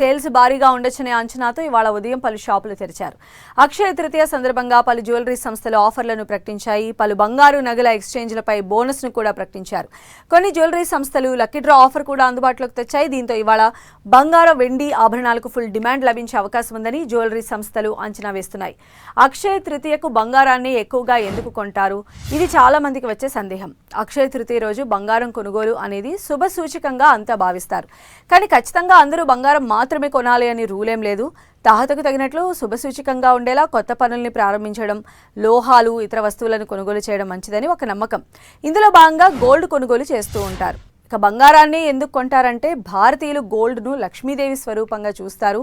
Sales భారీగా ఉండొచ్చనే అంచనాతో ఇవాళ ఉదయం పలు షాపులు తెరిచారు. అక్షయ తృతీయ సందర్భంగా పలు జ్యువెలరీ సంస్థలు ఆఫర్లను ప్రకటించాయి. పలు బంగారు నగల ఎక్స్చేంజ్లపై బోనస్ను కూడా ప్రకటించారు. కొన్ని జ్యువెలరీ సంస్థలు లక్కీ డ్రా ఆఫర్ కూడా అందుబాటులోకి తెచ్చాయి. దీంతో ఇవాళ బంగారం, వెండి ఆభరణాలకు ఫుల్ డిమాండ్ లభించే అవకాశం ఉందని జ్యువెలరీ సంస్థలు అంచనా వేస్తున్నాయి. అక్షయ తృతీయకు బంగారాన్ని ఎక్కువగా ఎందుకు కొంటారు? ఇది చాలా మందికి వచ్చే సందేహం. అక్షయ తృతీయ రోజు బంగారం కొనుగోలు అనేది శుభ సూచకంగా అంతా భావిస్తారు. కానీ ఖచ్చితంగా అందరూ బంగారం మాత్రమే కొనాలి అని రూలేం లేదు. తాహతకు తగినట్లు శుభసూచకంగా ఉండేలా కొత్త పనుల్ని ప్రారంభించడం, లోహాలు, ఇతర వస్తువులను కొనుగోలు చేయడం మంచిదని ఒక నమ్మకం. ఇందులో భాగంగా గోల్డ్ కొనుగోలు చేస్తూ ఉంటారు. ఇక బంగారాన్ని ఎందుకు కొంటారంటే భారతీయులు గోల్డ్ను లక్ష్మీదేవి స్వరూపంగా చూస్తారు,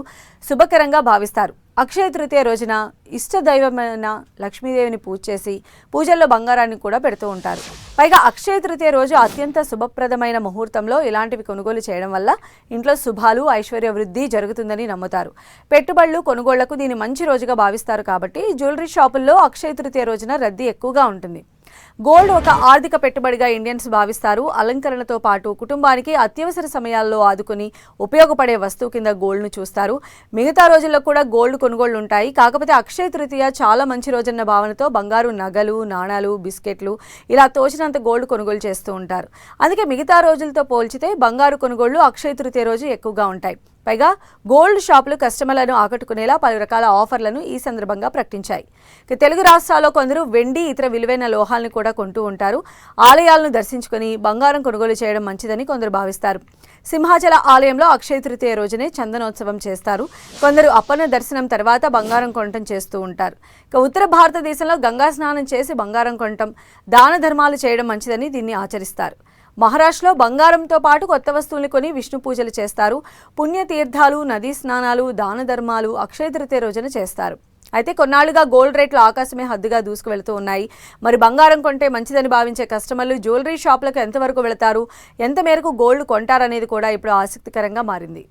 శుభకరంగా భావిస్తారు. అక్షయ తృతీయ రోజున ఇష్టదైవమైన లక్ష్మీదేవిని పూజ చేసి పూజల్లో బంగారాన్ని కూడా పెడుతూ ఉంటారు. పైగా అక్షయ తృతీయ రోజు అత్యంత శుభప్రదమైన ముహూర్తంలో ఇలాంటివి కొనుగోలు చేయడం వల్ల ఇంట్లో శుభాలు, ఐశ్వర్య వృద్ధి జరుగుతుందని నమ్ముతారు. పెట్టుబడులు, కొనుగోళ్లకు దీన్ని మంచి రోజుగా భావిస్తారు. కాబట్టి జ్యువెలరీ షాపుల్లో అక్షయ తృతీయ రోజున రద్దీ ఎక్కువగా ఉంటుంది. గోల్డ్ ఒక ఆర్థిక పెట్టుబడిగా ఇండియన్స్ భావిస్తారు. అలంకరణతో పాటు కుటుంబానికి అత్యవసర సమయాల్లో ఆదుకుని ఉపయోగపడే వస్తువు కింద గోల్డ్ను చూస్తారు. మిగతా రోజుల్లో కూడా గోల్డ్ కొనుగోళ్లు ఉంటాయి. కాకపోతే అక్షయ తృతీయ చాలా మంచి రోజన్న భావనతో బంగారు నగలు, నాణాలు, బిస్కెట్లు ఇలా తోచినంత గోల్డ్ కొనుగోలు చేస్తూ ఉంటారు. అందుకే మిగతా రోజులతో పోల్చితే బంగారు కొనుగోళ్లు అక్షయ తృతీయ రోజు ఎక్కువగా ఉంటాయి. పైగా గోల్డ్ షాపులు కస్టమర్లను ఆకట్టుకునేలా పలు రకాల ఆఫర్లను ఈ సందర్భంగా ప్రకటించాయి. తెలుగు రాష్ట్రాల్లో కొందరు వెండి, ఇతర విలువైన లోహాలను కూడా కొంటూ ఉంటారు. ఆలయాలను దర్శించుకుని బంగారం కొనుగోలు చేయడం మంచిదని కొందరు భావిస్తారు. సింహాచల ఆలయంలో అక్షయ తృతీయ రోజునే చందనోత్సవం చేస్తారు. కొందరు అప్పన్న దర్శనం తర్వాత బంగారం కొనటం చేస్తూ ఉంటారు. ఉత్తర భారతదేశంలో గంగా స్నానం చేసి బంగారం కొనటం, దాన ధర్మాలు చేయడం మంచిదని దీన్ని ఆచరిస్తారు. మహారాష్ట్రలో బంగారంతో పాటు కొత్త వస్తువుల్ని కొని విష్ణు పూజలు చేస్తారు. పుణ్యతీర్థాలు, నదీ స్నానాలు, దాన ధర్మాలు అక్షయ తృతీయ రోజున చేస్తారు. అయితే కొన్నాళ్లుగా గోల్డ్ రేట్లు ఆకాశమే హద్దుగా దూసుకువెళ్తూ ఉన్నాయి. మరి బంగారం కొంటే మంచిదని భావించే కస్టమర్లు జ్యువెలరీ షాపులకు ఎంతవరకు వెళతారు, ఎంత మేరకు గోల్డ్ కొంటారనేది కూడా ఇప్పుడు ఆసక్తికరంగా మారింది.